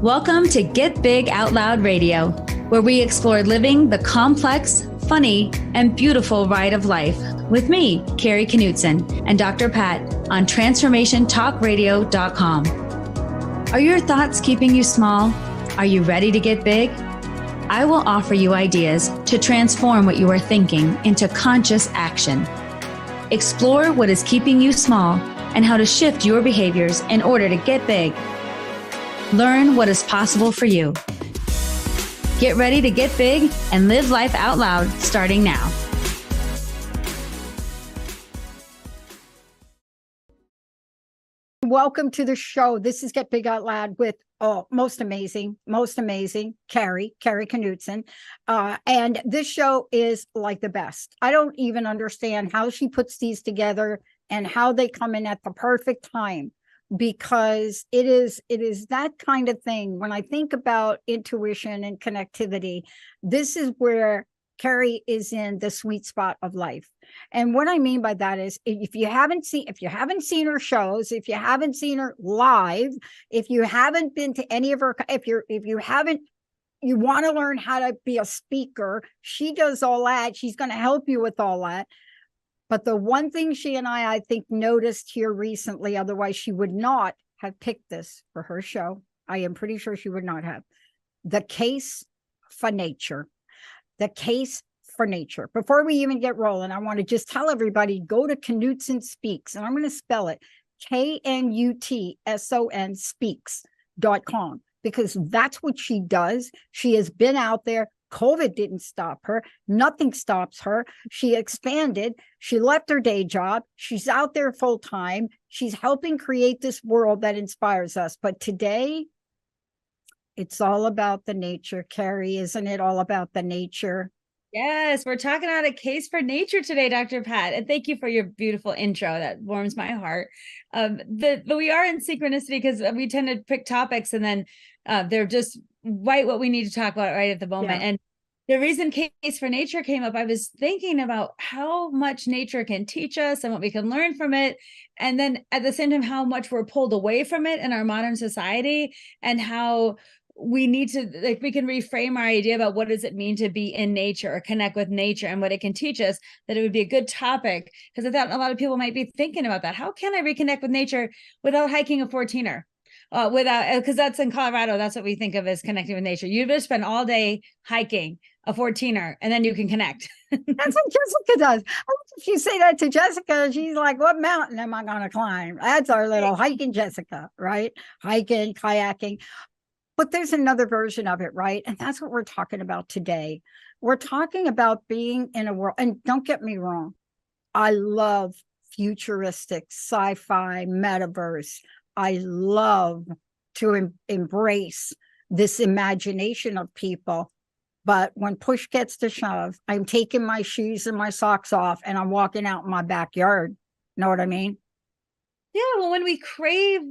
Welcome to Get Big Out Loud Radio, where we explore living the complex, funny, and beautiful ride of life with me, Kari Knutson and Dr. Pat on TransformationTalkRadio.com. Are your thoughts keeping you small? Are you ready to get big? I will offer you ideas to transform what you are thinking into conscious action. Explore what is keeping you small and how to shift your behaviors in order to get big. Learn what is possible for you. Get ready to get big and live life out loud starting now. Welcome to the show. This is Get Big Out Loud with most amazing Kari Knutson. And this show is like the best. I don't even understand how she puts these together and how they come in at the perfect time, because it is that kind of thing. When I think about intuition and connectivity, this is where Kari is in the sweet spot of life. And what I mean by that is, if you haven't seen her shows, if you haven't seen her live, if you haven't been to any of her, you want to learn how to be a speaker, she does all that. She's going to help you with all that. But the one thing she and I think, noticed here recently, otherwise she would not have picked this for her show. I am pretty sure she would not have. The case for nature. The case for nature. Before we even get rolling, I want to just tell everybody, go to Knutson Speaks, and I'm going to spell it KNUTSON speaks.com, because that's what she does. She has been out there. COVID didn't stop her. Nothing stops her. She expanded. She left her day job. She's out there full time. She's helping create this world that inspires us. But today, it's all about the nature. Kari, isn't it all about the nature? Yes, we're talking about a case for nature today, Dr. Pat. And thank you for your beautiful intro. That warms my heart. But we are in synchronicity because we tend to pick topics and then they're just right what we need to talk about right at the moment. Yeah. And the reason case for nature came up, I was thinking about how much nature can teach us and what we can learn from it. And then at the same time, how much we're pulled away from it in our modern society, and how we need to, like, we can reframe our idea about what does it mean to be in nature or connect with nature and what it can teach us, that it would be a good topic. Because I thought a lot of people might be thinking about that. How can I reconnect with nature without hiking a 14er? Because that's in Colorado, that's what we think of as connecting with nature. You just spend all day hiking a 14er and then you can connect. That's what Jessica does. If you say that to Jessica, she's like, what mountain am I going to climb? That's our little hiking Jessica, right? Hiking, kayaking. But there's another version of it, right? And that's what we're talking about today. We're talking about being in a world, and don't get me wrong, I love futuristic, sci-fi, metaverse. I love to embrace this imagination of people. But when push gets to shove, I'm taking my shoes and my socks off and I'm walking out in my backyard. Know what I mean? Yeah, well, when we crave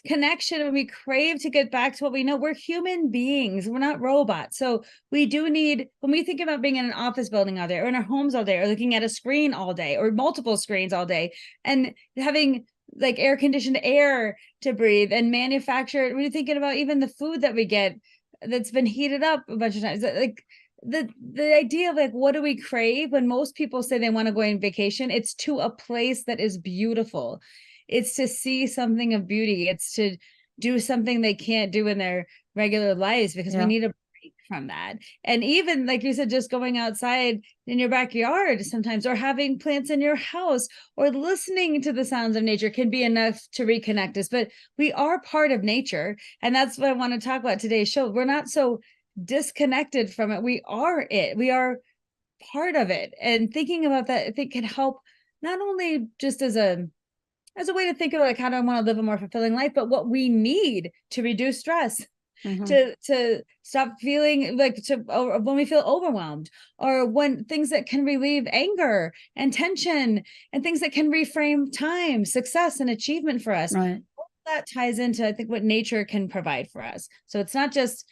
connection, when we crave to get back to what we know, we're human beings, we're not robots. So we do need, when we think about being in an office building all day or in our homes all day or looking at a screen all day or multiple screens all day and having like air conditioned air to breathe and manufacture, we're thinking about even the food that we get that's been heated up a bunch of times. Like the idea of like, what do we crave? When most people say they want to go on vacation, it's to a place that is beautiful. It's to see something of beauty. It's to do something they can't do in their regular lives, because we need a break from that. And even like you said, just going outside in your backyard sometimes, or having plants in your house, or listening to the sounds of nature can be enough to reconnect us. But we are part of nature. And that's what I want to talk about today's show. We're not so disconnected from it. We are it. We are part of it. And thinking about that, I think, can help not only just as a way to think of like, how do I want to live a more fulfilling life, but what we need to reduce stress, to stop feeling like, when we feel overwhelmed, or when things that can relieve anger and tension, and things that can reframe time, success, and achievement for us. Right. All that ties into, I think, what nature can provide for us. So it's not just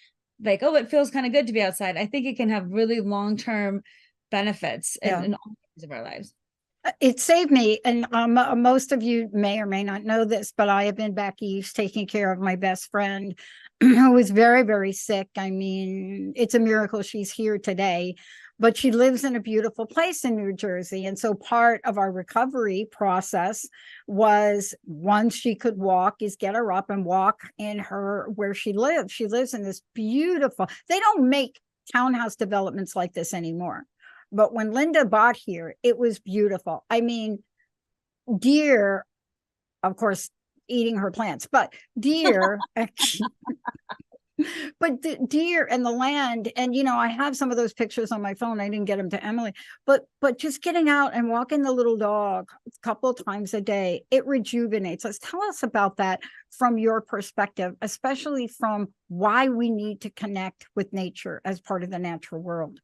like, oh, it feels kind of good to be outside. I think it can have really long-term benefits in all areas of our lives. It saved me. And most of you may or may not know this, but I have been back east taking care of my best friend who was very, very sick. I mean, it's a miracle she's here today, but she lives in a beautiful place in New Jersey. And so part of our recovery process was, once she could walk, is get her up and walk in her where she lives. She lives in this beautiful, they don't make townhouse developments like this anymore. But when Linda bought here, it was beautiful. I mean, deer, of course, eating her plants, but deer, but the deer and the land, and I have some of those pictures on my phone. I didn't get them to Emily, but just getting out and walking the little dog a couple of times a day, it rejuvenates us. Tell us about that from your perspective, especially from why we need to connect with nature as part of the natural world.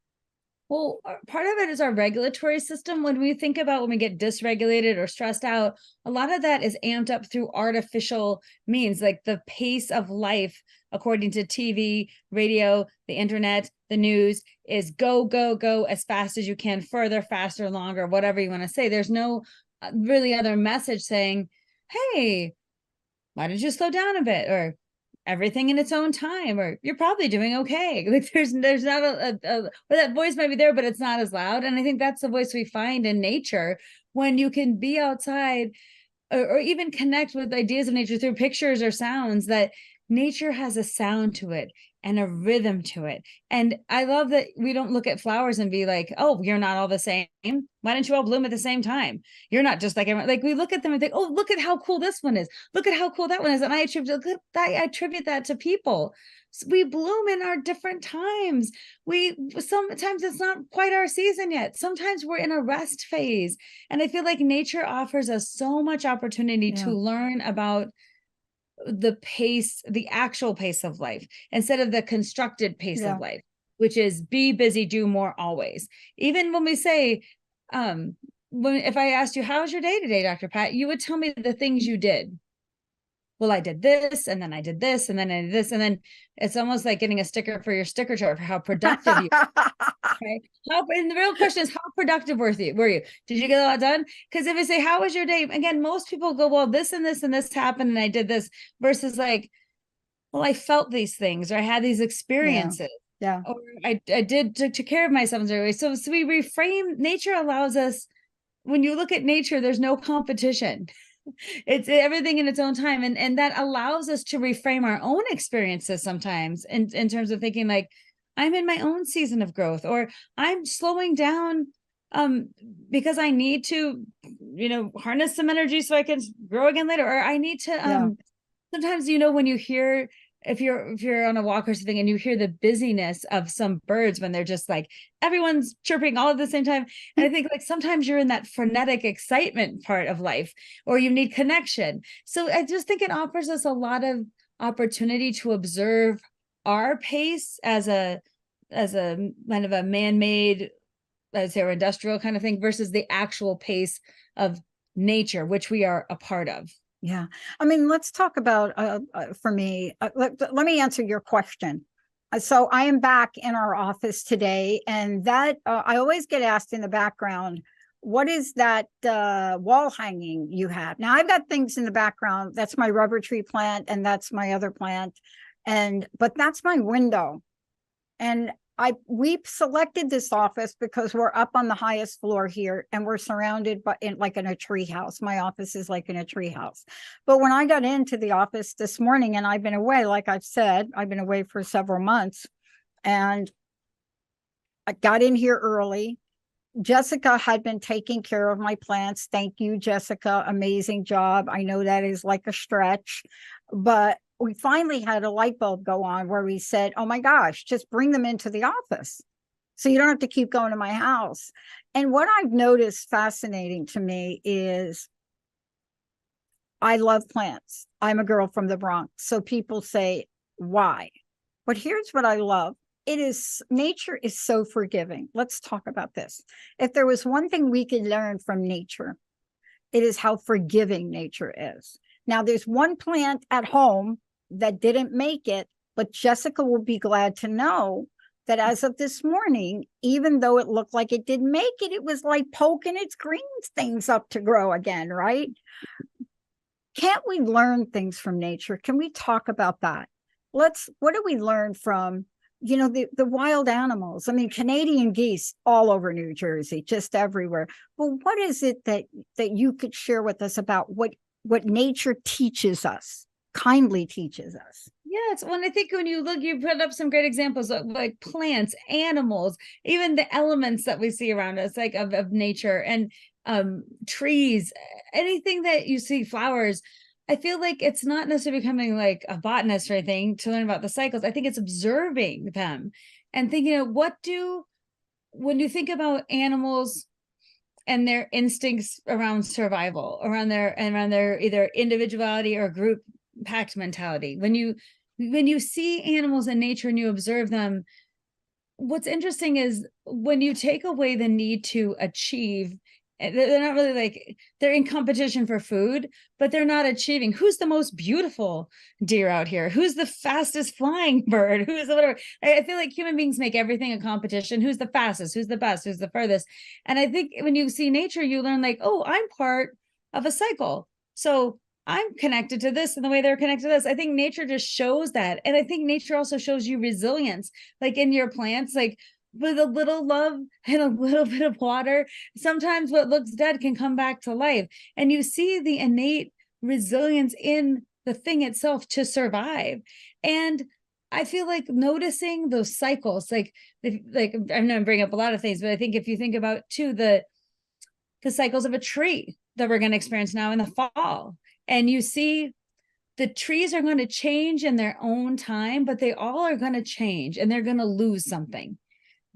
Well, part of it is our regulatory system. When we think about when we get dysregulated or stressed out, a lot of that is amped up through artificial means, like the pace of life, according to TV, radio, the internet, the news, is go, go, go as fast as you can, further, faster, longer, whatever you want to say. There's no really other message saying, hey, why don't you slow down a bit? Or everything in its own time, or you're probably doing okay. Like there's not well, that voice might be there, but it's not as loud. And I think that's the voice we find in nature when you can be outside, or even connect with ideas of nature through pictures or sounds, that nature has a sound to it and a rhythm to it. And I love that we don't look at flowers and be like, oh, you're not all the same. Why don't you all bloom at the same time? You're not just like everyone. Like we look at them and think, oh, look at how cool this one is. Look at how cool that one is. And I attribute that to people. So we bloom in our different times. Sometimes it's not quite our season yet. Sometimes we're in a rest phase. And I feel like nature offers us so much opportunity to learn about the pace, the actual pace of life, instead of the constructed pace of life, which is be busy, do more always. Even when we say, if I asked you, how's your day today, Dr. Pat, you would tell me the things you did. Well, I did this, and then I did this, and then I did this, and then it's almost like getting a sticker for your sticker chart for how productive you were. Okay. And the real question is, how productive were you? Did you get a lot done? Because if I say, how was your day? Again, most people go, well, this and this and this happened, and I did this, versus like, well, I felt these things, or I had these experiences. Yeah. Or I did took care of myself in certain ways. So we reframe. Nature allows us, when you look at nature, there's no competition. It's everything in its own time. And that allows us to reframe our own experiences sometimes in terms of thinking like, I'm in my own season of growth, or I'm slowing down because I need to, harness some energy so I can grow again later, or I need to sometimes, when you hear, if you're on a walk or something and you hear the busyness of some birds when they're just like, everyone's chirping all at the same time. And I think like sometimes you're in that frenetic excitement part of life, or you need connection. So I just think it offers us a lot of opportunity to observe our pace as a kind of a man-made, let's say, or industrial kind of thing, versus the actual pace of nature, which we are a part of. Yeah. I mean, let's talk about, for me, let me answer your question. So I am back in our office today, and that I always get asked in the background, what is that wall hanging you have? Now I've got things in the background. That's my rubber tree plant, and that's my other plant. But that's my window. And we selected this office because we're up on the highest floor here, and we're surrounded by like in a tree house. My office is like in a tree house. But when I got into the office this morning, and I've been away, like I've said, I've been away for several months, and I got in here early. Jessica had been taking care of my plants. Thank you, Jessica. Amazing job. I know that is like a stretch, but we finally had a light bulb go on where we said, oh my gosh, just bring them into the office so you don't have to keep going to my house. And what I've noticed fascinating to me is I love plants. I'm a girl from the Bronx. So people say, why? But here's what I love. Nature is so forgiving. Let's talk about this. If there was one thing we could learn from nature, it is how forgiving nature is. Now, there's one plant at home that didn't make it, but Jessica will be glad to know that as of this morning, even though it looked like it didn't make it, it was like poking its green things up to grow again, right? Can't we learn things from nature? Can we talk about that? what do we learn from, the wild animals? I mean, Canadian geese all over New Jersey, just everywhere. Well, what is it that you could share with us about what nature teaches us, kindly teaches us? Yes, when I think when you look, you put up some great examples of like plants, animals, even the elements that we see around us, like of nature and trees, anything that you see, flowers. I feel like it's not necessarily becoming like a botanist or anything to learn about the cycles. I think it's observing them and thinking of when you think about animals and their instincts around survival, around their either individuality or group pact mentality. When you see animals in nature and you observe them, what's interesting is when you take away the need to achieve, they're not really like they're in competition for food, but they're not achieving who's the most beautiful deer out here, who's the fastest flying bird, who's the whatever. I feel like human beings make everything a competition. Who's the fastest, who's the best, who's the furthest. And I think when you see nature, you learn like, oh, I'm part of a cycle, so I'm connected to this and the way they're connected to this. I think nature just shows that. And I think nature also shows you resilience, like in your plants, like with a little love and a little bit of water, sometimes what looks dead can come back to life. And you see the innate resilience in the thing itself to survive. And I feel like noticing those cycles, like I'm going to bring up a lot of things, but I think if you think about too, the cycles of a tree that we're going to experience now in the fall, and you see the trees are going to change in their own time, but they all are going to change and they're going to lose something.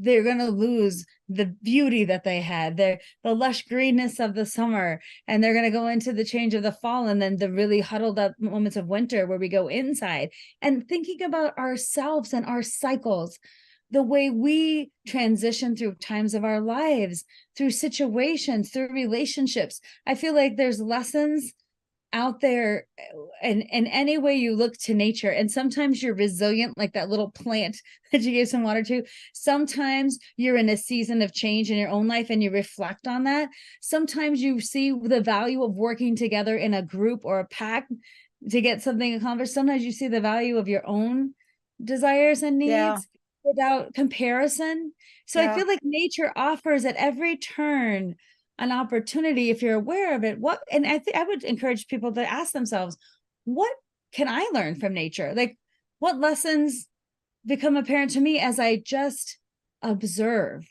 They're going to lose the beauty that they had, the lush greenness of the summer, and they're going to go into the change of the fall, and then the really huddled up moments of winter where we go inside. And thinking about ourselves and our cycles, the way we transition through times of our lives, through situations, through relationships. I feel like there's lessons out there in any way you look to nature, and sometimes you're resilient like that little plant that you gave some water to. Sometimes you're in a season of change in your own life and you reflect on that. Sometimes you see the value of working together in a group or a pack to get something accomplished. Sometimes you see the value of your own desires and needs without comparison. So I feel like nature offers at every turn an opportunity, if you're aware of it. And I think I would encourage people to ask themselves, what can I learn from nature? Like, what lessons become apparent to me as I just observe,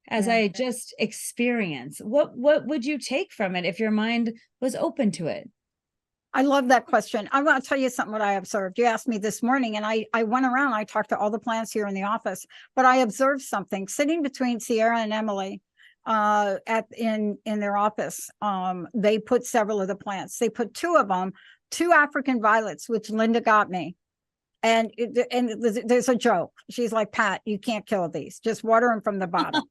as I just experience? What would you take from it if your mind was open to it? I love that question. I want to tell you something what I observed. You asked me this morning, and I went around, I talked to all the plants here in the office, but I observed something sitting between Sierra and Emily in their office. They put several of the plants. They put two of them, two African violets, which Linda got me. And there's a joke. She's like, Pat, you can't kill these. Just water them from the bottom.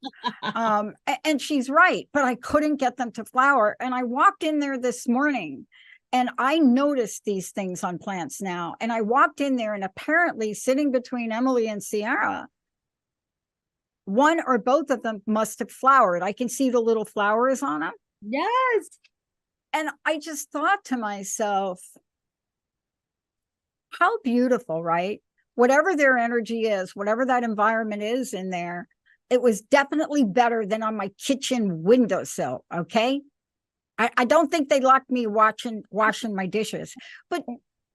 And she's right, but I couldn't get them to flower. And I walked in there this morning and I noticed these things on plants now. And I walked in there, and apparently sitting between Emily and Sierra, one or both of them must have flowered. I can see the little flowers on them. Yes. And I just thought to myself, how beautiful, right? Whatever their energy is, whatever that environment is in there, it was definitely better than on my kitchen windowsill. Okay. I don't think they locked me washing my dishes, but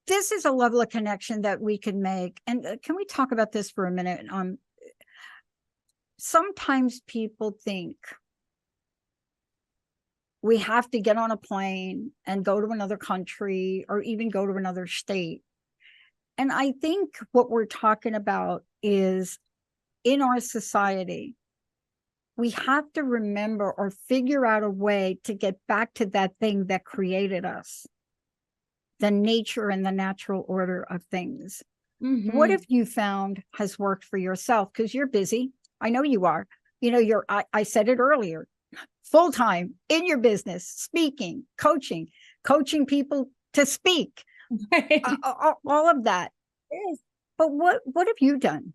this is a level of connection that we can make. And can we talk about this for a minute? Sometimes people think we have to get on a plane and go to another country or even go to another state. And I think what we're talking about is, in our society, we have to remember or figure out a way to get back to that thing that created us, the nature and the natural order of things. Mm-hmm. What have you found has worked for yourself? Because you're busy. I know you are. I said it earlier, full-time in your business, speaking, coaching people to speak, right. All of that. Yes. But what have you done?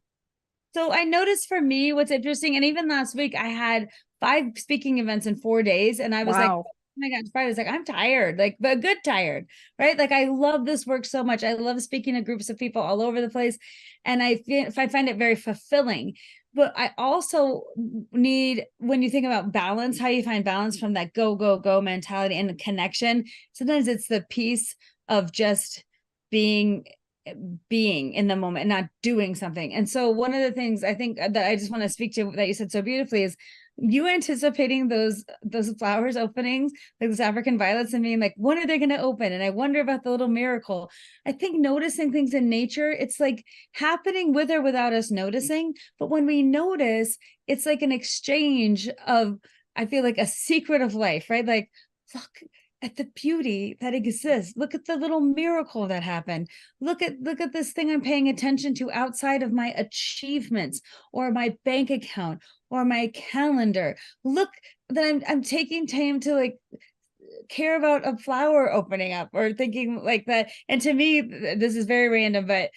So I noticed for me, what's interesting, and even last week I had 5 speaking events in 4 days, and I was like, my gosh, Friday's like, I'm tired, like, but good tired, right? Like, I love this work so much. I love speaking to groups of people all over the place. And I find it very fulfilling. But I also need, when you think about balance, how you find balance from that go, go, go mentality and the connection. Sometimes it's the piece of just being in the moment, not doing something. And so one of the things I think that I just want to speak to that you said so beautifully is you anticipating those flowers openings, like those African violets, and being like, when are they going to open? And I wonder about the little miracle. I think noticing things in nature, it's like happening with or without us noticing. But when we notice, it's like an exchange of, I feel like a secret of life, right? Like, look at the beauty that exists. Look at the little miracle that happened. Look at this thing I'm paying attention to outside of my achievements or my bank account or my calendar. Look that I'm taking time to like care about a flower opening up or thinking like that. And to me, this is very random, but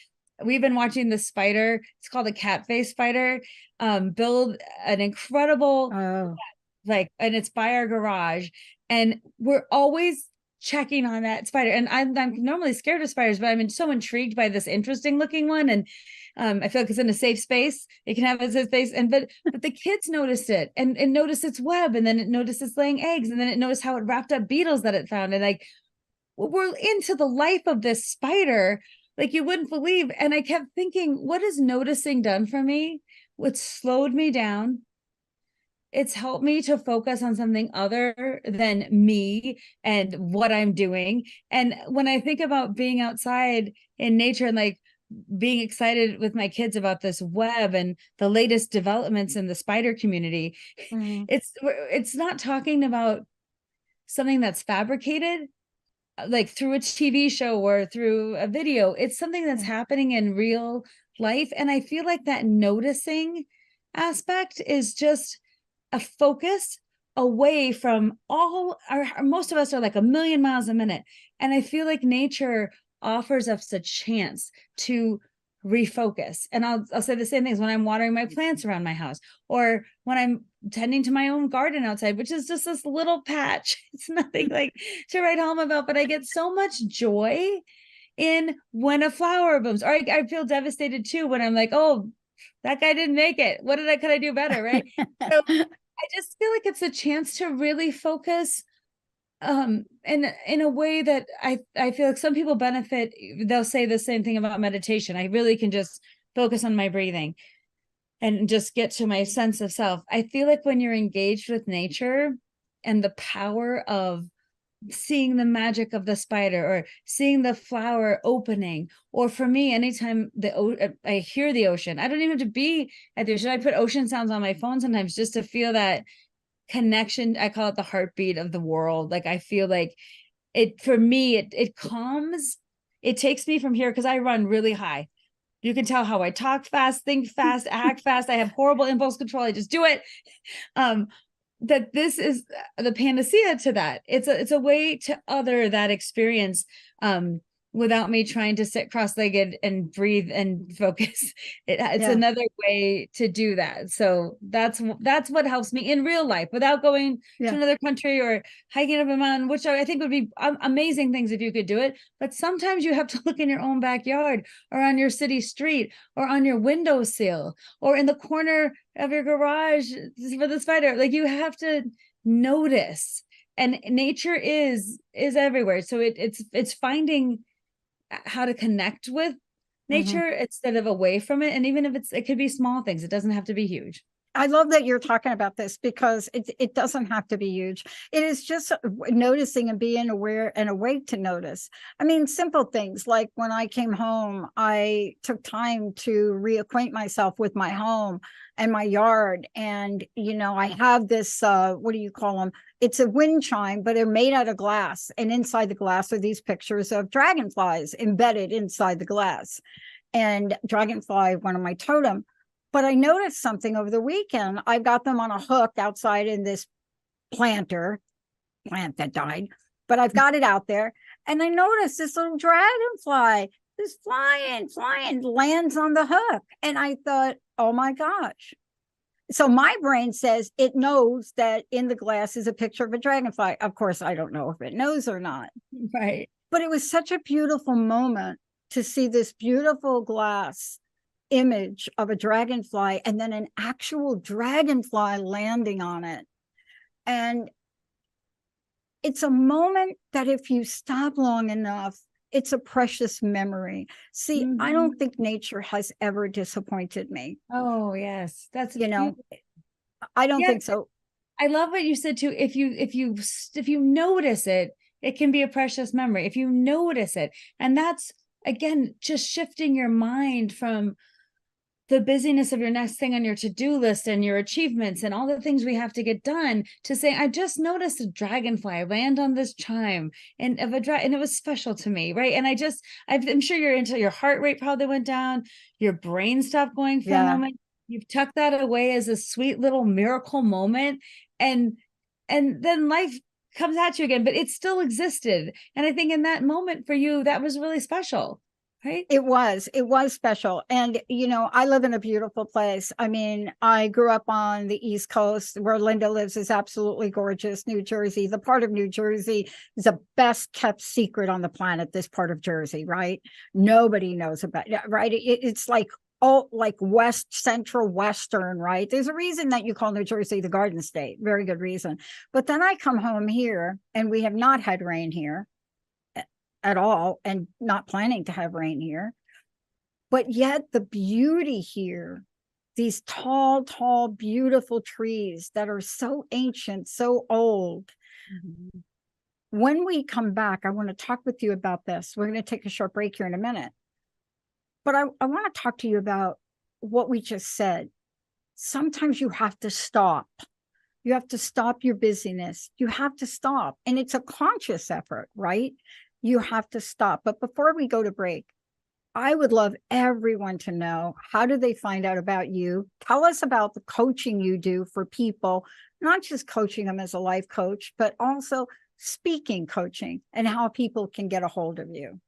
we've been watching the spider. It's called a cat face spider. Build an incredible Oh, like, and it's by our garage, and we're always checking on that spider. And I'm normally scared of spiders, but I'm so intrigued by this interesting looking one. And I feel like it's in a safe space. It can have a safe space. And but the kids noticed it and noticed its web, and then it noticed it's laying eggs, and then it noticed how it wrapped up beetles that it found. And like, we're into the life of this spider, like you wouldn't believe. And I kept thinking, what has noticing done for me? What slowed me down? It's helped me to focus on something other than me and what I'm doing. And when I think about being outside in nature and like being excited with my kids about this web and the latest developments in the spider community, mm, it's not talking about something that's fabricated like through a TV show or through a video. It's something that's yeah, happening in real life. And I feel like that noticing aspect is just a focus away from all our most of us are like a million miles a minute. And I feel like nature offers us a chance to refocus. And I'll say the same things when I'm watering my plants around my house or when I'm tending to my own garden outside, which is just this little patch. It's nothing like to write home about, but I get so much joy in when a flower blooms. Or I feel devastated too when I'm like, oh, that guy didn't make it. Could I do better? Right. So I just feel like it's a chance to really focus in a way that I feel like some people benefit. They'll say the same thing about meditation. I really can just focus on my breathing and just get to my sense of self. I feel like when you're engaged with nature and the power of seeing the magic of the spider or seeing the flower opening, or for me, anytime I hear the ocean, I don't even have to be at the ocean. I put ocean sounds on my phone sometimes just to feel that connection. I call it the heartbeat of the world. Like I feel like it, for me, it calms, it takes me from here because I run really high. You can tell how I talk fast, think fast, act fast. I have horrible impulse control. I just do it. Um, that this is the panacea to that. It's a way to other that experience without me trying to sit cross-legged and breathe and focus. It's yeah, another way to do that. So that's what helps me in real life without going to yeah, another country or hiking up a mountain, which I think would be amazing things if you could do it. But sometimes you have to look in your own backyard or on your city street or on your windowsill or in the corner of your garage for the spider. Like you have to notice, and nature is everywhere. So it's finding how to connect with mhm. nature instead of away from it. And even if it could be small things, it doesn't have to be huge. I love that you're talking about this because it doesn't have to be huge. It is just noticing and being aware and awake to notice. I mean, simple things like when I came home, I took time to reacquaint myself with my home and my yard. And, I have this, what do you call them? It's a wind chime, but they're made out of glass. And inside the glass are these pictures of dragonflies embedded inside the glass. And dragonfly, one of my totem. But I noticed something over the weekend. I've got them on a hook outside in this plant that died, but I've got it out there. And I noticed this little dragonfly is flying, lands on the hook. And I thought, oh my gosh, So my brain says it knows that in the glass is a picture of a dragonfly. Of course, I don't know if it knows or not. Right. But it was such a beautiful moment to see this beautiful glass image of a dragonfly and then an actual dragonfly landing on it. And it's a moment that if you stop long enough, it's a precious memory. See, I don't think nature has ever disappointed me. Oh, yes. That's You know, beautiful. I don't Yeah, think so. I love what you said too. If you notice it, it can be a precious memory. If you notice it, and that's again just shifting your mind from the busyness of your next thing on your to-do list and your achievements and all the things we have to get done to say, I just noticed a dragonfly land on this chime and and it was special to me, right? And I'm sure your heart rate probably went down, your brain stopped going for a Yeah, moment. You've tucked that away as a sweet little miracle moment, and then life comes at you again, but it still existed. And I think in that moment for you, that was really special, right? it was special. And, I live in a beautiful place. I mean, I grew up on the East Coast. Where Linda lives is absolutely gorgeous. New Jersey, the part of New Jersey is the best kept secret on the planet, this part of Jersey, right? Nobody knows about it, right? It's like, oh, like West Central Western, right? There's a reason that you call New Jersey the Garden State. Very good reason. But then I come home here and we have not had rain here at all, and not planning to have rain here. But yet the beauty here, these tall, beautiful trees that are so ancient, so old. Mhm. When we come back, I want to talk with you about this. We're going to take a short break here in a minute. But I want to talk to you about what we just said. Sometimes you have to stop. You have to stop your busyness. You have to stop. And it's a conscious effort, right? You have to stop. But before we go to break, I would love everyone to know, how do they find out about you? Tell us about the coaching you do for people, not just coaching them as a life coach, but also speaking coaching, and how people can get a hold of you.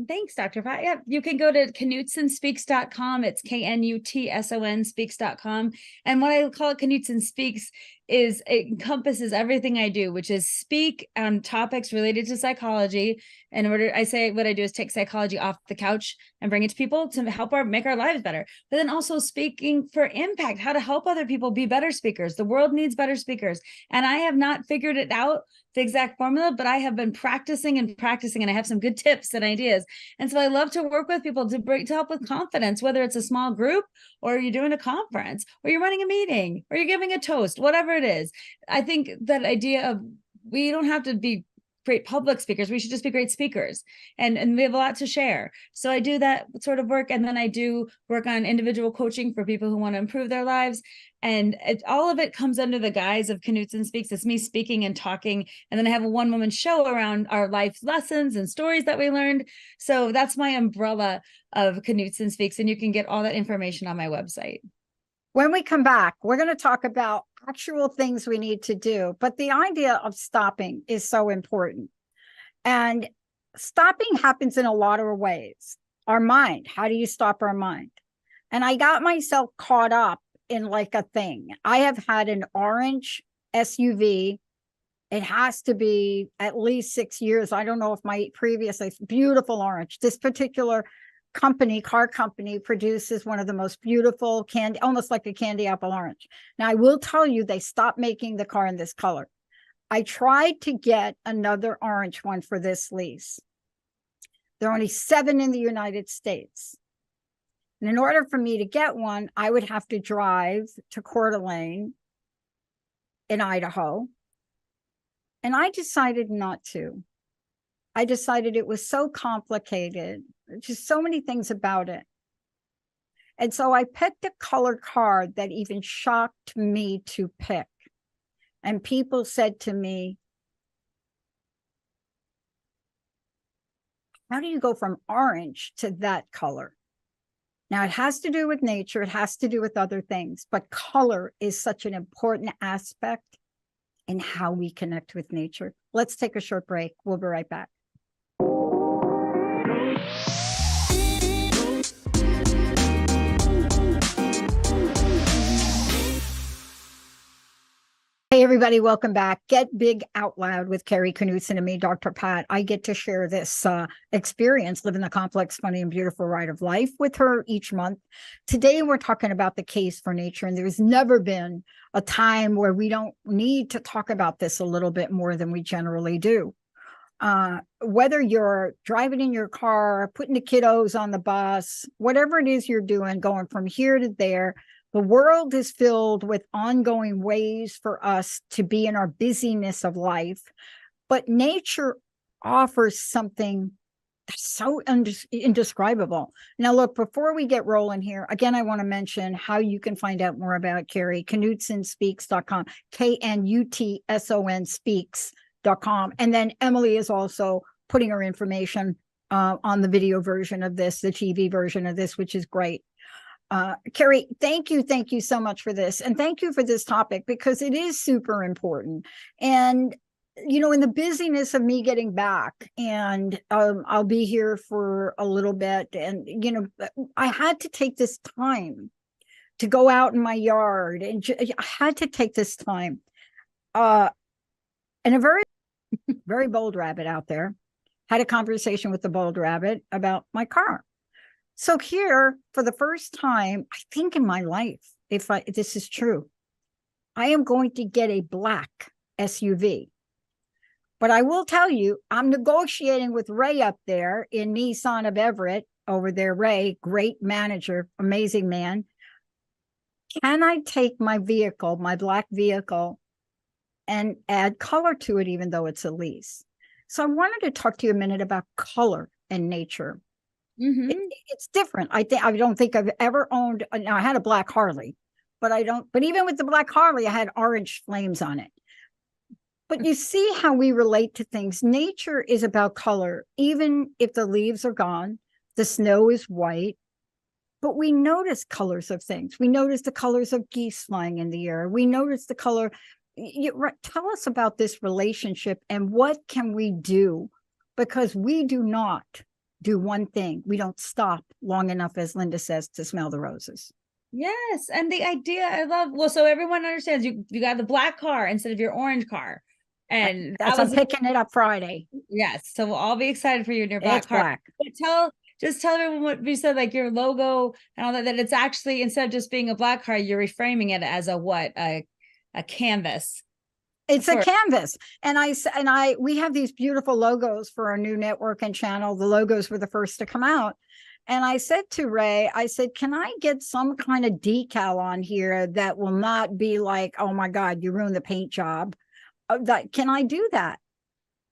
Thanks, Dr. Pat. Yeah, you can go to knutsonspeaks.com. It's KNUTSON speaks.com. And what I call it Knutson Speaks is it encompasses everything I do, which is speak on topics related to psychology. I say what I do is take psychology off the couch and bring it to people to help make our lives better. But then also speaking for impact, how to help other people be better speakers. The world needs better speakers. And I have not figured it out, the exact formula, but I have been practicing, and I have some good tips and ideas. And so I love to work with people to help with confidence, whether it's a small group or you're doing a conference or you're running a meeting or you're giving a toast, whatever it is. I think that idea of we don't have to be great public speakers. We should just be great speakers. And we have a lot to share. So I do that sort of work. And then I do work on individual coaching for people who want to improve their lives. And all of it comes under the guise of Knutson Speaks. It's me speaking and talking. And then I have a one-woman show around our life lessons and stories that we learned. So that's my umbrella of Knutson Speaks. And you can get all that information on my website. When we come back, we're going to talk about actual things we need to do. But the idea of stopping is so important. And stopping happens in a lot of ways. Our mind, how do you stop our mind? And I got myself caught up in like a thing. I have had an orange SUV. It has to be at least 6 years. I don't know if my previous, beautiful orange. This particular car company, produces one of the most beautiful candy, almost like a candy apple orange. Now, I will tell you, they stopped making the car in this color. I tried to get another orange one for this lease. There are only 7 in the United States. And in order for me to get one, I would have to drive to Coeur d'Alene in Idaho. And I decided not to. I decided it was so complicated, just so many things about it. And so I picked a colored card that even shocked me to pick. And people said to me, how do you go from orange to that color? Now, it has to do with nature. It has to do with other things. But color is such an important aspect in how we connect with nature. Let's take a short break. We'll be right back. everybody, welcome back. Get Big Out Loud with Kari Knutson and me, Dr. Pat. I get to share this experience, living the complex, funny, and beautiful ride of life with her each month. Today, we're talking about the case for nature, and there's never been a time where we don't need to talk about this a little bit more than we generally do. Whether you're driving in your car, putting the kiddos on the bus, whatever it is you're doing, going from here to there, the world is filled with ongoing ways for us to be in our busyness of life. But nature offers something that's so indescribable. Now, look, before we get rolling here, again, I want to mention how you can find out more about Kari, KnutsonSpeaks.com, KNUTSON speaks.com. And then Emily is also putting her information on the video version of this, the TV version of this, which is great. Kari, thank you so much for this. And thank you for this topic, because it is super important. And, you know, in the busyness of me getting back, and I'll be here for a little bit. And, you know, I had to take this time to go out in my yard, and I had to take this time. And a very, very bold rabbit out there had a conversation with the bold rabbit about my car. So here, for the first time, I think in my life, if this is true, I am going to get a black SUV. But I will tell you, I'm negotiating with Ray up there in Nissan of Everett over there. Ray, great manager, amazing man. Can I take my vehicle, my black vehicle, and add color to it, even though it's a lease? So I wanted to talk to you a minute about color and nature. Mm-hmm. It's different. I don't think I've ever owned. Now, I had a black Harley, but even with the black Harley, I had orange flames on it. But you see how we relate to things. Nature is about color, even if the leaves are gone, the snow is white, but we notice colors of things. We notice the colors of geese flying in the air. We notice the color. Tell us about this relationship and what can we do? Because we do not do one thing. We don't stop long enough, as Linda says, to smell the roses. Yes. And the idea I love, well, so everyone understands you got the black car instead of your orange car. And I'm picking it up Friday. Yes. So we'll all be excited for you in your black It's car. black. But just tell everyone what you said, like your logo and all that, that it's actually, instead of just being a black car, you're reframing it as a canvas. It's a canvas. And we have these beautiful logos for our new network and channel. The logos were the first to come out. And I said to Ray, I said, can I get some kind of decal on here that will not be like, oh my God, you ruined the paint job. Can I do that?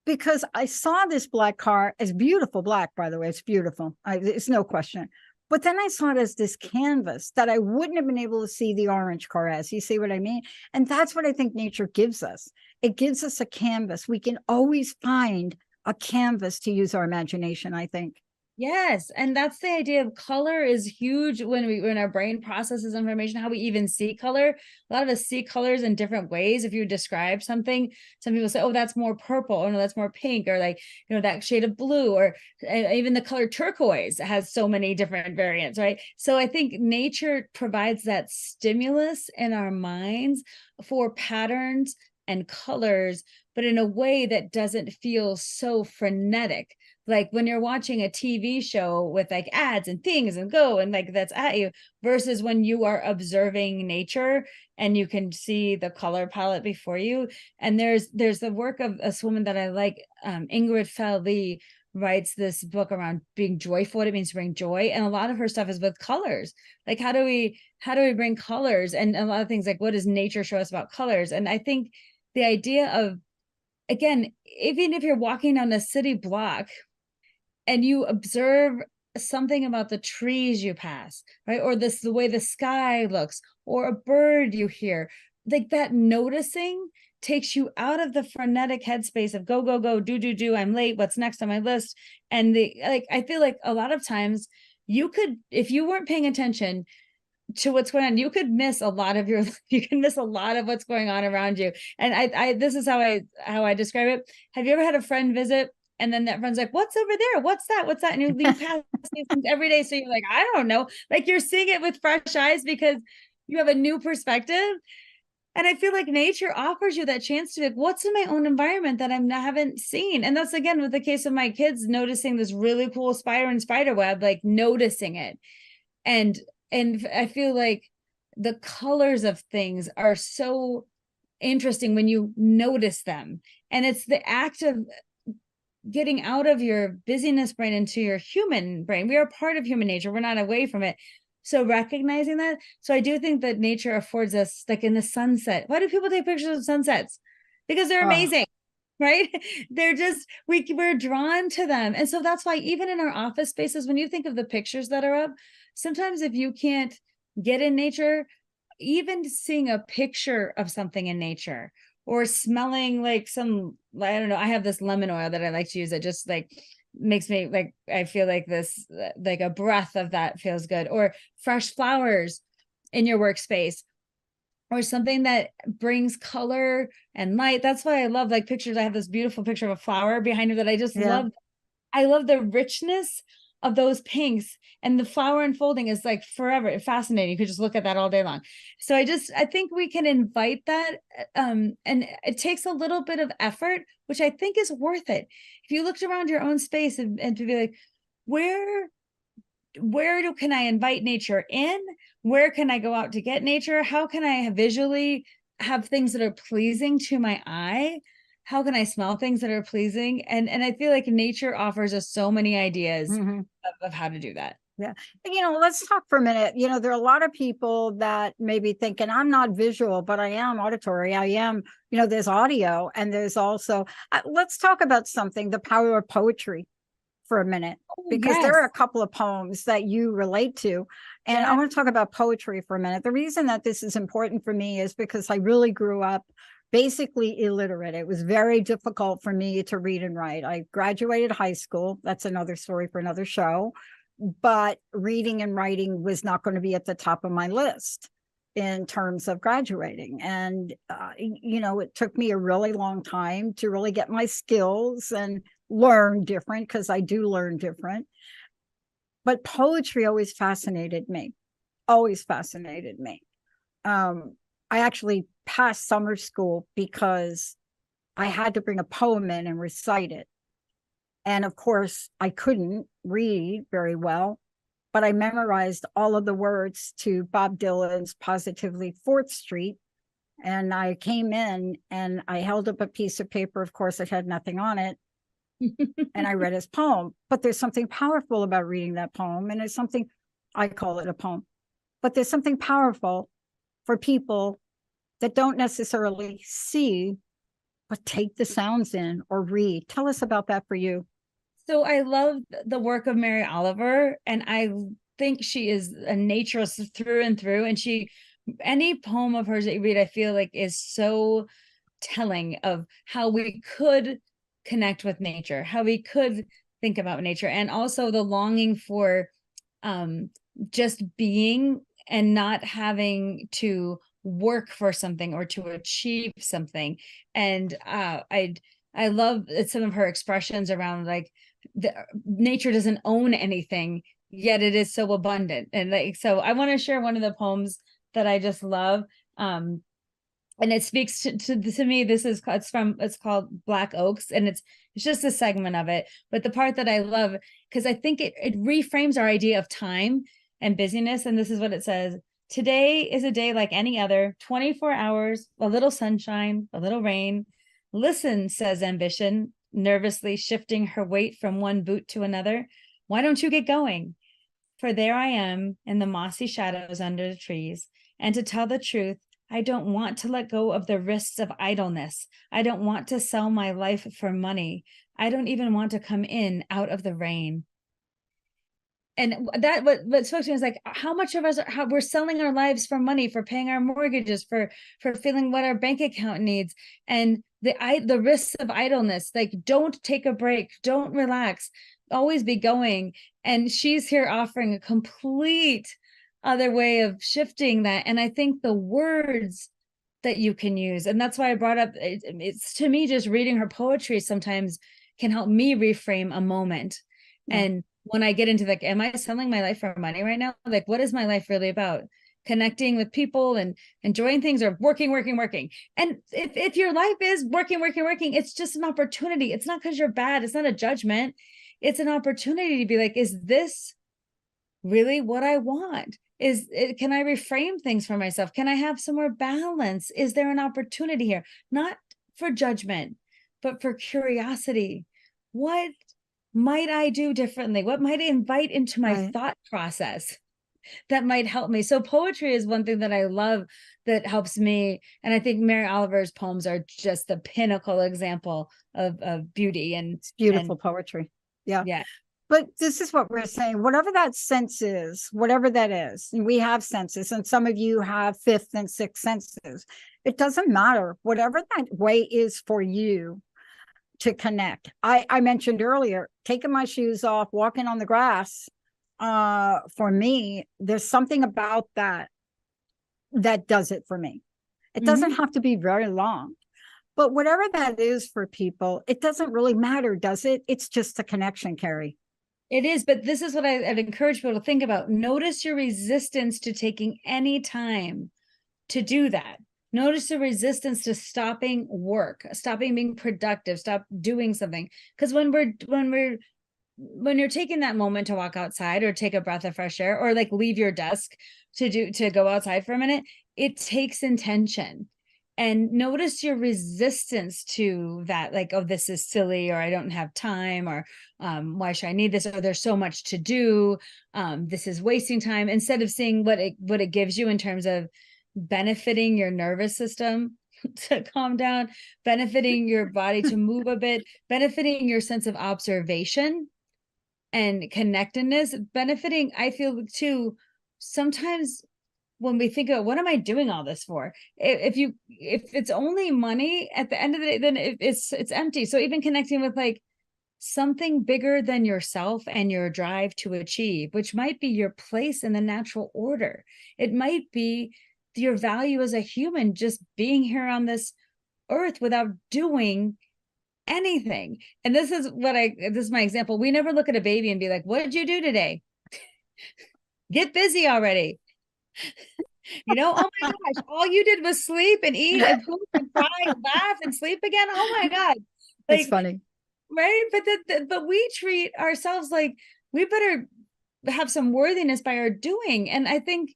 Because I saw this black car, as beautiful black, by the way, it's beautiful. It's no question. But then I saw it as this canvas that I wouldn't have been able to see the orange car as. You see what I mean? And that's what I think nature gives us. It gives us a canvas. We can always find a canvas to use our imagination, I think. Yes. And that's the idea of color is huge when our brain processes information, how we even see color. A lot of us see colors in different ways. If you describe something, some people say, oh, that's more purple, or no, that's more pink, or like, you know, that shade of blue, or even the color turquoise has so many different variants, right? So I think nature provides that stimulus in our minds for patterns and colors, but in a way that doesn't feel so frenetic. Like when you're watching a TV show with like ads and things and go and like that's at you, versus when you are observing nature and you can see the color palette before you. And there's the work of this woman that I like, Ingrid Fell-Lee, writes this book around being joyful, what it means to bring joy. And a lot of her stuff is with colors. Like how do we bring colors? And a lot of things like, what does nature show us about colors? And I think the idea of, again, even if you're walking on a city block and you observe something about the trees you pass, right? Or the way the sky looks, or a bird you hear, like that noticing takes you out of the frenetic headspace of go, go, go, do, I'm late, what's next on my list? And I feel like a lot of times you could, if you weren't paying attention to what's going on, you could miss a lot of what's going on around you. And I this is how I describe it. Have you ever had a friend visit and then that friend's like, what's over there? What's that? And you pass these things every day. So you're like, I don't know. Like you're seeing it with fresh eyes because you have a new perspective. And I feel like nature offers you that chance to be like, what's in my own environment that I haven't seen? And that's again with the case of my kids noticing this really cool spider and spider web, like noticing it. And I feel like the colors of things are so interesting when you notice them. And it's the act of getting out of your busyness brain into your human brain. We are part of human nature. We're not away from it. So recognizing that. So I do think that nature affords us, like in the sunset. Why do people take pictures of sunsets? Because they're Oh, amazing, right? They're just, we're drawn to them. And so that's why even in our office spaces, when you think of the pictures that are up, sometimes if you can't get in nature, even seeing a picture of something in nature or smelling like some, I don't know, I have this lemon oil that I like to use. It just like makes me like, I feel like this, like a breath of that feels good, or fresh flowers in your workspace, or something that brings color and light. That's why I love like pictures. I have this beautiful picture of a flower behind me that I just yeah. love. I love the richness of those pinks, and the flower unfolding is like forever fascinating. You could just look at that all day long. So I think we can invite that. And it takes a little bit of effort, which I think is worth it. If you looked around your own space and to be like, where can I invite nature in? Where can I go out to get nature? How can I visually have things that are pleasing to my eye? How can I smell things that are pleasing? And I feel like nature offers us so many ideas Mm-hmm. of how to do that. Yeah. Let's talk for a minute. There are a lot of people that may be thinking, I'm not visual, but I am auditory. I am, there's audio, and there's also, let's talk about something, the power of poetry for a minute, Oh, because there yes. are a couple of poems that you relate to. And I Yeah. want to talk about poetry for a minute. The reason that this is important for me is because I really grew up basically illiterate. It was very difficult for me to read and write. I graduated high school. That's another story for another show. But reading and writing was not going to be at the top of my list in terms of graduating. And, it took me a really long time to really get my skills and learn different, because I do learn different. But poetry always fascinated me, always fascinated me. I actually passed summer school because I had to bring a poem in and recite it. And of course, I couldn't read very well, but I memorized all of the words to Bob Dylan's Positively 4th Street. And I came in and I held up a piece of paper. Of course, it had nothing on it. And I read his poem. But there's something powerful about reading that poem. And it's something, I call it a poem, but there's something powerful for people that don't necessarily see, but take the sounds in or read. Tell us about that for you. So I love the work of Mary Oliver, and I think she is a naturist through and through. And any poem of hers that you read, I feel like is so telling of how we could connect with nature, how we could think about nature, and also the longing for just being and not having to work for something or to achieve something. And I love some of her expressions around like nature doesn't own anything, yet it is so abundant. And like, so I want to share one of the poems that I just love. And it speaks to me. It's called Black Oaks, and it's just a segment of it. But the part that I love, because I think it reframes our idea of time and busyness. And this is what it says: today is a day like any other, 24 hours, a little sunshine, a little rain. Listen, says ambition, nervously shifting her weight from one boot to another. Why don't you get going? For there I am in the mossy shadows under the trees. And to tell the truth, I don't want to let go of the risks of idleness. I don't want to sell my life for money. I don't even want to come in out of the rain. And that what spoke to me is like how much of us how we're selling our lives for money, for paying our mortgages, for feeling what our bank account needs, and the risks of idleness. Like, don't take a break, don't relax, always be going. And she's here offering a complete other way of shifting that. And I think the words that you can use, and that's why I brought up it's to me, just reading her poetry sometimes can help me reframe a moment. Yeah. And when I get into like, am I selling my life for money right now? Like, what is my life really about? connecting with people and enjoying things, or working. And if your life is working, it's just an opportunity. It's not because you're bad. It's not a judgment. It's an opportunity to be like, is this really what I want? Can I reframe things for myself? Can I have some more balance? Is there an opportunity here? Not for judgment, but for curiosity. What might I do differently? What might I invite into my thought process that might help me? So poetry is one thing that I love that helps me. And I think Mary Oliver's poems are just the pinnacle example of beauty. And it's beautiful poetry. Yeah. Yeah. But this is what we're saying, whatever that sense is, whatever that is, and we have senses, and some of you have fifth and sixth senses. It doesn't matter, whatever that way is for you to connect. I mentioned earlier, taking my shoes off, walking on the grass. For me, there's something about that does it for me. It doesn't have to be very long. But whatever that is for people, it doesn't really matter, does it? It's just a connection, Kari. It is, but this is what I'd encourage people to think about. Notice your resistance to taking any time to do that. Notice the resistance to stopping work, stopping being productive, stop doing something. Because when you're taking that moment to walk outside or take a breath of fresh air, or like leave your desk to go outside for a minute, it takes intention. And notice your resistance to that, like, oh, this is silly, or I don't have time, or why should I need this, or there's so much to do, this is wasting time, instead of seeing what it gives you in terms of benefiting your nervous system to calm down, benefiting your body to move a bit, benefiting your sense of observation and connectedness, benefiting, I feel too, sometimes when we think of what am I doing all this for? If it's only money at the end of the day, then it's empty. So even connecting with like something bigger than yourself and your drive to achieve, which might be your place in the natural order. It might be your value as a human, just being here on this earth without doing anything. And this is my example. We never look at a baby and be like, what did you do today? Get busy already. Oh my gosh, all you did was sleep and eat and poop and cry and laugh and sleep again. Oh my God. Like, it's funny. Right. But we treat ourselves like we better have some worthiness by our doing. And I think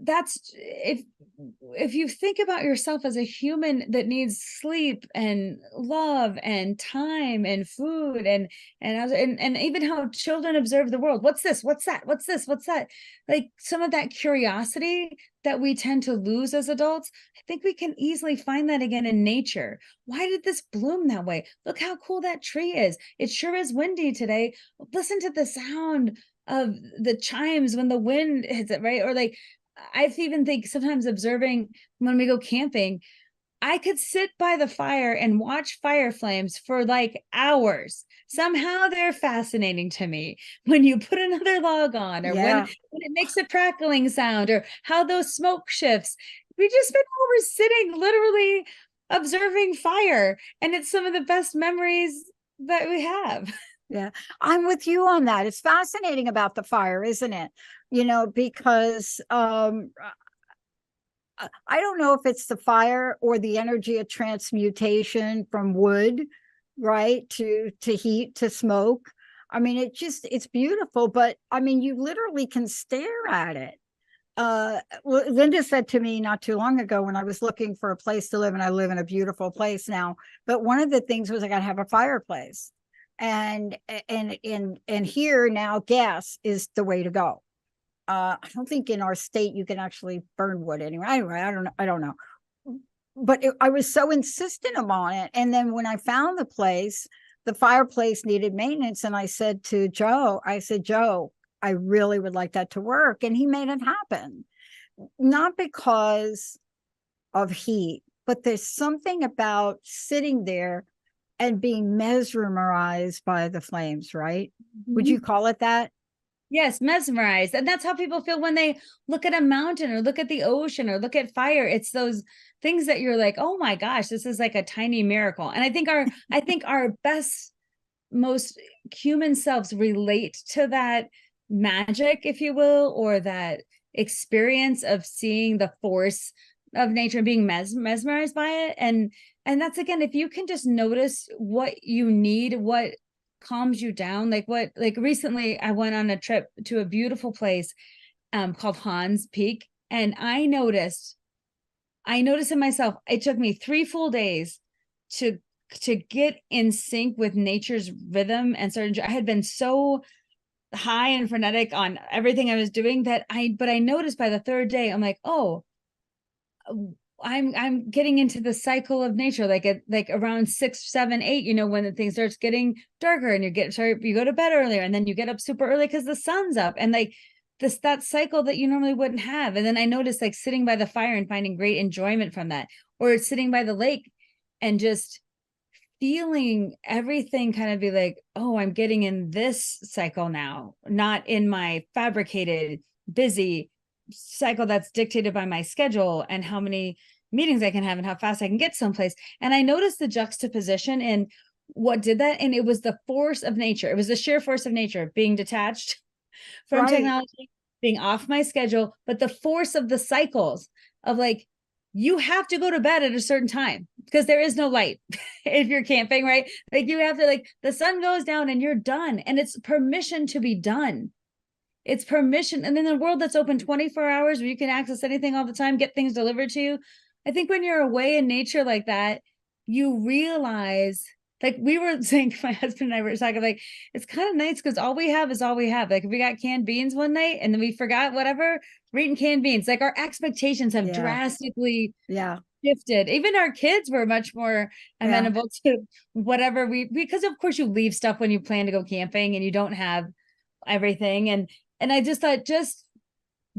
that's, if you think about yourself as a human that needs sleep and love and time and food and even how children observe the world, what's this, what's that, what's this, what's that, like some of that curiosity that we tend to lose as adults, I think we can easily find that again in nature. Why did this bloom that way? Look how cool that tree is. It sure is windy today. Listen to the sound of the chimes when the wind hits it, right? Or like, I even think sometimes observing when we go camping, I could sit by the fire and watch fire flames for like hours. Somehow they're fascinating to me. When you put another log on, or when it makes a crackling sound, or how those smoke shifts. We just spend hours sitting literally observing fire. And it's some of the best memories that we have. Yeah, I'm with you on that. It's fascinating about the fire, isn't it? Because I don't know if it's the fire or the energy of transmutation from wood, right, to heat, to smoke. I mean, it's beautiful, but I mean, you literally can stare at it. Linda said to me not too long ago when I was looking for a place to live, and I live in a beautiful place now, but one of the things was I got to have a fireplace. And here now gas is the way to go. I don't think in our state you can actually burn wood anyway. Anyway, I don't know. But I was so insistent on it. And then when I found the place, the fireplace needed maintenance. And I said to Joe, Joe, I really would like that to work. And he made it happen. Not because of heat, but there's something about sitting there and being mesmerized by the flames, right? Mm-hmm. Would you call it that? Yes, mesmerized. And that's how people feel when they look at a mountain or look at the ocean or look at fire. It's those things that you're like, oh my gosh, this is like a tiny miracle. And I think our best, most human selves relate to that magic, if you will, or that experience of seeing the force of nature and being mesmerized by it. And that's, again, if you can just notice what you need, what calms you down, like recently I went on a trip to a beautiful place called Hans Peak, and I noticed in myself, it took me 3 full days to get in sync with nature's rhythm and certain. I had been so high and frenetic on everything I was doing but I noticed by the 3rd day, I'm like, oh, I'm getting into the cycle of nature, like around 6, 7, 8, when the thing starts getting darker and you go to bed earlier, and then you get up super early because the sun's up, and like that cycle that you normally wouldn't have. And then I noticed, like, sitting by the fire and finding great enjoyment from that, or sitting by the lake and just feeling everything kind of be like, oh, I'm getting in this cycle now, not in my fabricated, busy cycle that's dictated by my schedule and how many meetings I can have and how fast I can get someplace. And I noticed the juxtaposition in what did that. And it was the force of nature. It was the sheer force of nature, being detached from technology, being off my schedule, but the force of the cycles of, like, you have to go to bed at a certain time because there is no light if you're camping, right? Like, you have to, like, the sun goes down and you're done, and it's permission to be done. It's permission. And in a world that's open 24 hours where you can access anything all the time, get things delivered to you, I think when you're away in nature like that, you realize, like we were saying, my husband and I were talking, like, it's kind of nice because all we have is all we have. Like, if we got canned beans one night and then we forgot whatever, we're eating canned beans. Like, our expectations have drastically shifted. Even our kids were much more amenable to whatever because of course you leave stuff when you plan to go camping and you don't have everything. And I just thought, just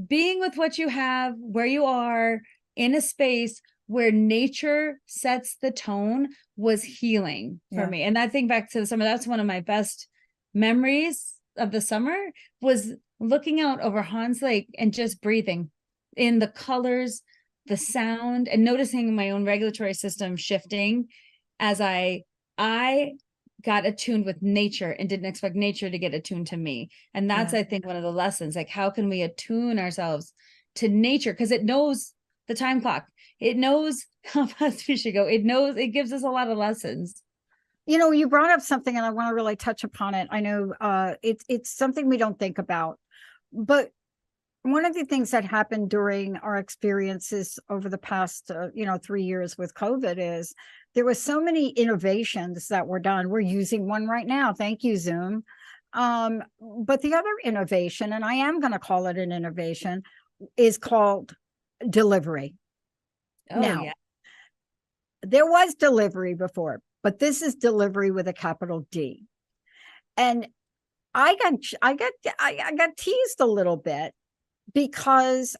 being with what you have, where you are, in a space where nature sets the tone, was healing for me. And I think back to the summer, that's one of my best memories of the summer, was looking out over Hans Lake and just breathing in the colors, the sound, and noticing my own regulatory system shifting as I got attuned with nature and didn't expect nature to get attuned to me. And that's, I think, one of the lessons, like, how can we attune ourselves to nature? Because it knows the time clock. It knows how fast we should go. It gives us a lot of lessons. You brought up something, and I want to really touch upon it. I know it's something we don't think about, but one of the things that happened during our experiences over the past 3 years with COVID is there was so many innovations that were done. We're using one right now. Thank you, Zoom. But the other innovation, and I am going to call it an innovation, is called delivery. Now, there was delivery before, but this is delivery with a capital D. And I got teased a little bit because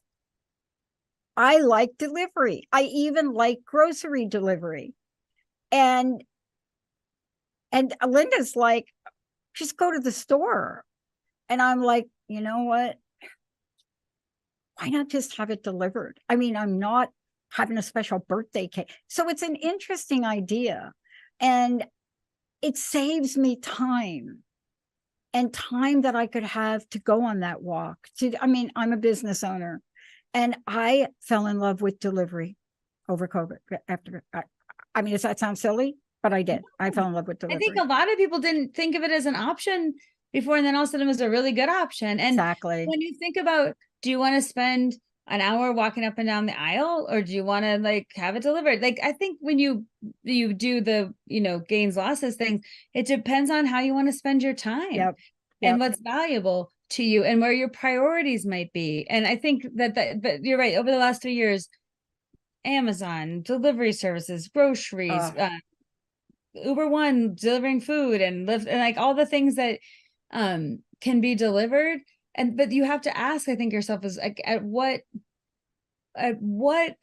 I like delivery. I even like grocery delivery. And Linda's like, just go to the store. And I'm like, you know what? Why not just have it delivered? I mean, I'm not having a special birthday cake. So it's an interesting idea. And it saves me time, and time that I could have to go on that walk. I'm a business owner, and I fell in love with delivery over COVID. Does that sound silly? But I did. I fell in love with delivery. I think a lot of people didn't think of it as an option before, and then all of a sudden it was a really good option. And exactly. When you think about, do you want to spend an hour walking up and down the aisle, or do you want to, like, have it delivered? Like, I think when you do the, gains, losses things, it depends on how you want to spend your time and what's valuable to you and where your priorities might be. And I think but you're right. Over the last 3 years, Amazon, delivery services, groceries, Uber One, delivering food, and Lyft, and like all the things that can be delivered. But you have to ask, I think, yourself, is like, at what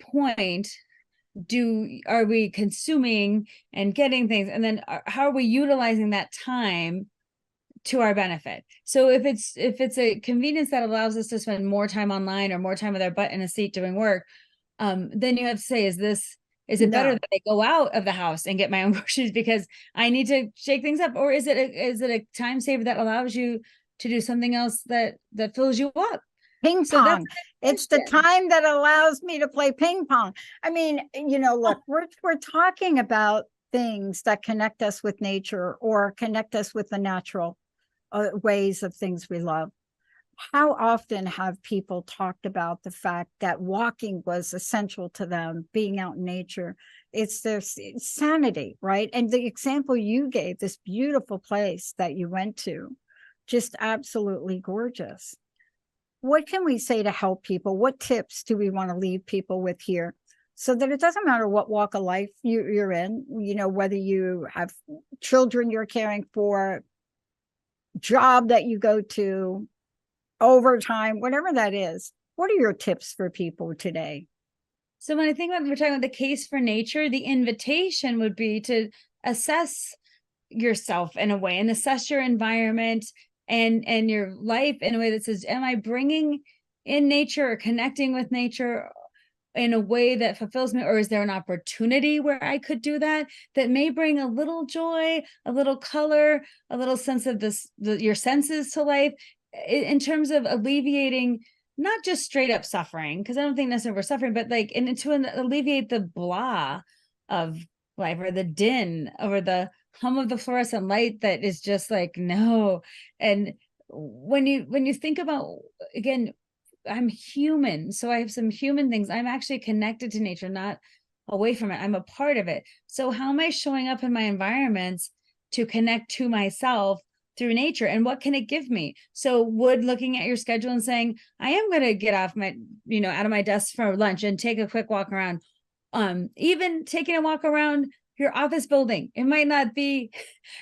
point are we consuming and getting things, and then how are we utilizing that time to our benefit? So if it's a convenience that allows us to spend more time online or more time with our butt in a seat doing work, then you have to say, is it better that I go out of the house and get my own groceries because I need to shake things up? Or is it a time saver that allows you to do something else that fills you up? Ping So that's pong. my It's the question. time that allows me to play ping pong. I mean, look, we're talking about things that connect us with nature or connect us with the natural ways of things we love. How often have people talked about the fact that walking was essential to them, being out in nature? It's their sanity, right? And the example you gave, this beautiful place that you went to, just absolutely gorgeous. What can we say to help people? What tips do we want to leave people with here? So that it doesn't matter what walk of life you're in, whether you have children you're caring for, job that you go to, overtime, whatever that is. What are your tips for people today? So when I think about, we're talking about the case for nature, the invitation would be to assess yourself in a way and assess your environment and your life in a way that says, am I bringing in nature or connecting with nature in a way that fulfills me, or is there an opportunity where I could do that may bring a little joy, a little color, a little sense of your senses to life, in terms of alleviating not just straight up suffering, because I don't think necessarily we're suffering, but like, and to alleviate the blah of life, or the din, or the hum of the fluorescent light that is just like, no. And when you think about, again, I'm human, so I have some human things. I'm actually connected to nature, not away from it. I'm a part of it. So how am I showing up in my environments to connect to myself through nature, and what can it give me? So would looking at your schedule and saying, I am going to get off my, out of my desk for lunch and take a quick walk around, even taking a walk around your office building. It might not be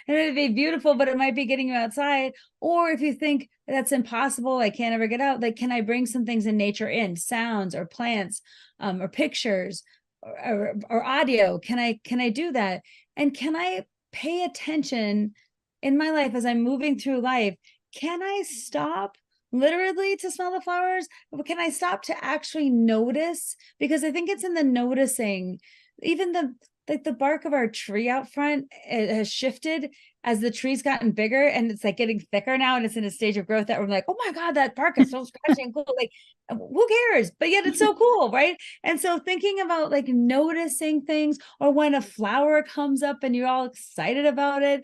beautiful, but it might be getting you outside. Or if you think that's impossible, I can't ever get out, like, can I bring some things in nature, in sounds or plants, or pictures, or audio? Can I do that? And can I pay attention in my life as I'm moving through life? Can I stop literally to smell the flowers? Can I stop to actually notice? Because I think it's in the noticing. Even the bark of our tree out front, it has shifted as the tree's gotten bigger, and it's like getting thicker now, and it's in a stage of growth that we're like, oh my God, that bark is so scratchy and cool. Like, who cares? But yet it's so cool, right? And so thinking about like noticing things, or when a flower comes up and you're all excited about it,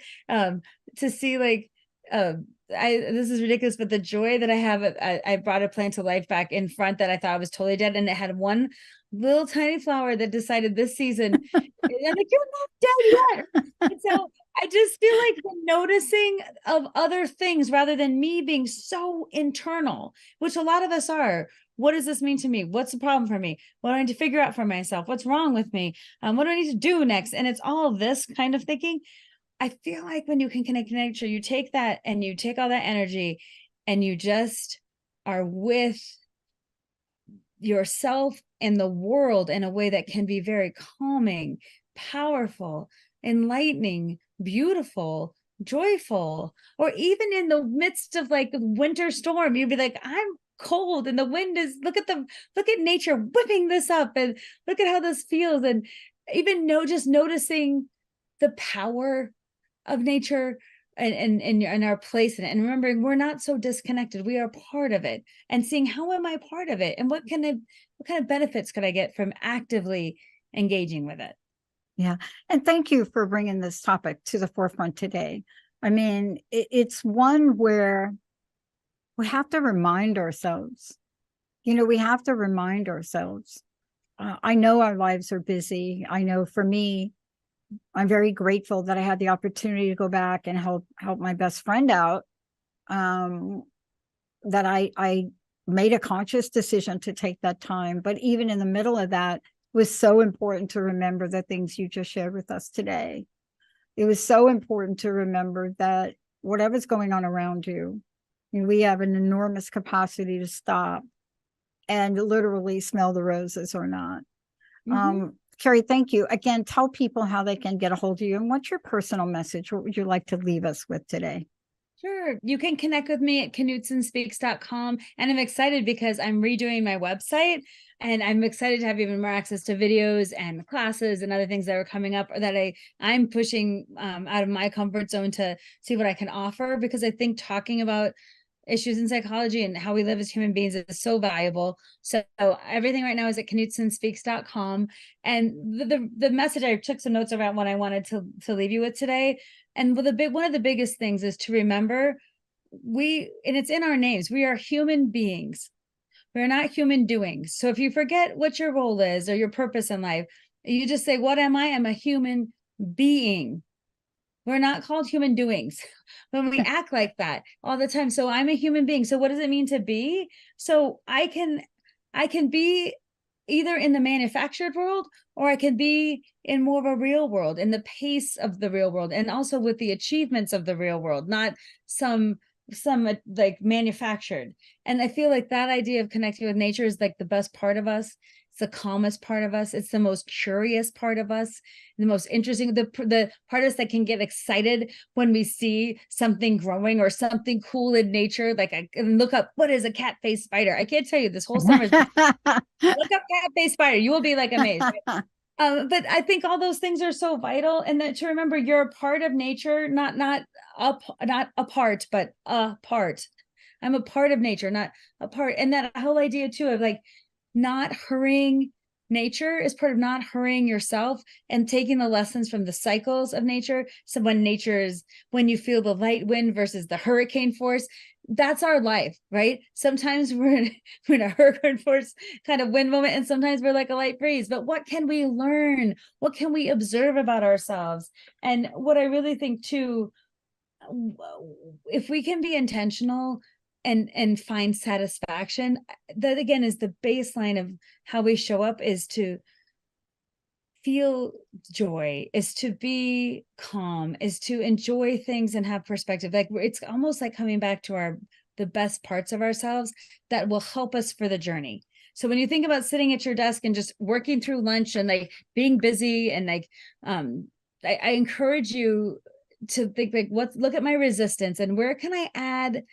to see like, this is ridiculous, but the joy that I have, I brought a plant to life back in front that I thought was totally dead, and it had one little tiny flower that decided this season, and I'm like, you're not dead yet. And so I just feel like the noticing of other things rather than me being so internal, which a lot of us are. What does this mean to me? What's the problem for me? What do I need to figure out for myself? What's wrong with me? What do I need to do next? And it's all this kind of thinking. I feel like when you can connect to nature, you take that and you take all that energy and you just are with yourself and the world in a way that can be very calming, powerful, enlightening, beautiful, joyful. Or even in the midst of like winter storm, you'd be like, I'm cold and the wind is, look at nature whipping this up, and look at how this feels. And even just noticing the power of nature, and our place in it, and remembering we're not so disconnected, we are part of it, and seeing, how am I part of it, and what kind of benefits could I get from actively engaging with it? Yeah. And thank you for bringing this topic to the forefront today. I mean, it's one where we have to remind ourselves, we have to remind ourselves. I know our lives are busy. I know for me, I'm very grateful that I had the opportunity to go back and help my best friend out. That I made a conscious decision to take that time. But even in the middle of that, it was so important to remember the things you just shared with us today. It was so important to remember that whatever's going on around you, we have an enormous capacity to stop and literally smell the roses or not. Mm-hmm. Kari, thank you. Again, tell people how they can get a hold of you, and what's your personal message? What would you like to leave us with today? Sure. You can connect with me at knutsonspeaks.com. And I'm excited because I'm redoing my website, and I'm excited to have even more access to videos and classes and other things that are coming up, or that I'm pushing out of my comfort zone to see what I can offer, because I think talking about issues in psychology and how we live as human beings is so valuable. So everything right now is at KnutSonSpeaks.com. And the message, I took some notes around what I wanted to leave you with today. And one of the biggest things is to remember and it's in our names, we are human beings. We're not human doings. So if you forget what your role is or your purpose in life, you just say, what am I? I'm a human being. We're not called human doings when we act like that all the time. So I'm a human being. So what does it mean to be? So I can be either in the manufactured world, or I can be in more of a real world, in the pace of the real world, and also with the achievements of the real world, not some like manufactured. And I feel like that idea of connecting with nature is like the best part of us. It's the calmest part of us. It's the most curious part of us, the most interesting, the part of us that can get excited when we see something growing or something cool in nature. Like I can look up, what is a cat-faced spider? I can't tell you, this whole summer, look up cat-faced spider. You will be like amazed. But I think all those things are so vital, and that to remember you're a part of nature, not a part, but a part. I'm a part of nature, not a part. And that whole idea too of like not hurrying nature is part of not hurrying yourself and taking the lessons from the cycles of nature. So when you feel the light wind versus the hurricane force, that's our life, right? Sometimes we're in a hurricane force kind of wind moment, and sometimes we're like a light breeze. But what can we learn? What can we observe about ourselves? And what I really think too, if we can be intentional and find satisfaction, that again is the baseline of how we show up, is to feel joy, is to be calm, is to enjoy things and have perspective. Like it's almost like coming back to the best parts of ourselves that will help us for the journey. So when you think about sitting at your desk and just working through lunch and like being busy and like, I encourage you to think like, look at my resistance and where can I add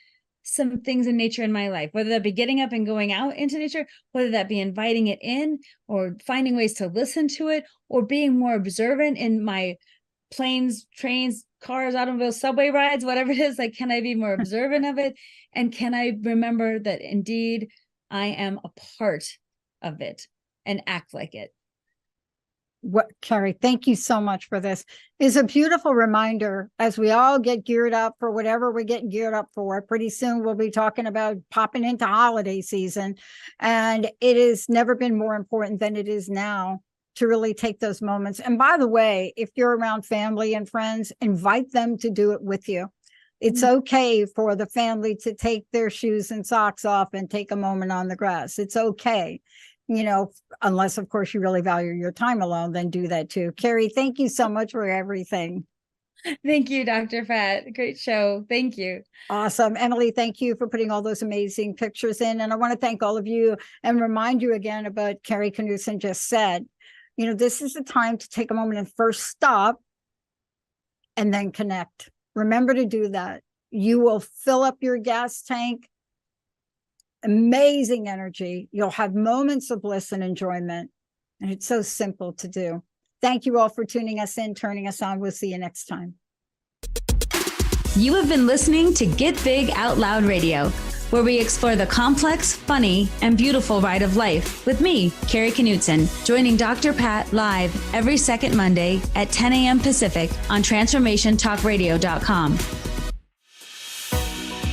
some things in nature in my life, whether that be getting up and going out into nature, whether that be inviting it in or finding ways to listen to it, or being more observant in my planes, trains, cars, automobiles, subway rides, whatever it is. Like, can I be more observant of it? And can I remember that indeed I am a part of it and act like it? Kari, thank you so much for this. It's a beautiful reminder as we all get geared up for whatever we're getting geared up for. Pretty soon we'll be talking about popping into holiday season, and it has never been more important than it is now to really take those moments. And by the way, if you're around family and friends, invite them to do it with you. It's okay for the family to take their shoes and socks off and take a moment on the grass. It's okay. Unless, of course, you really value your time alone, then do that too. Kari, thank you so much for everything. Thank you, Dr. Pat. Great show. Thank you. Awesome. Emily, thank you for putting all those amazing pictures in. And I want to thank all of you and remind you again about Kari Knutson just said, this is the time to take a moment and first stop and then connect. Remember to do that. You will fill up your gas tank. Amazing energy. You'll have moments of bliss and enjoyment. And it's so simple to do. Thank you all for tuning us in, turning us on. We'll see you next time. You have been listening to Get Big Out Loud Radio, where we explore the complex, funny, and beautiful ride of life with me, Kari Knutson, joining Dr. Pat live every second Monday at 10 a.m. Pacific on TransformationTalkRadio.com.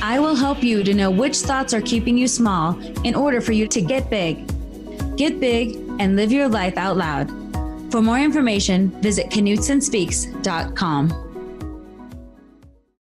I will help you to know which thoughts are keeping you small in order for you to get big. Get big and live your life out loud. For more information, visit KnutSonSpeaks.com.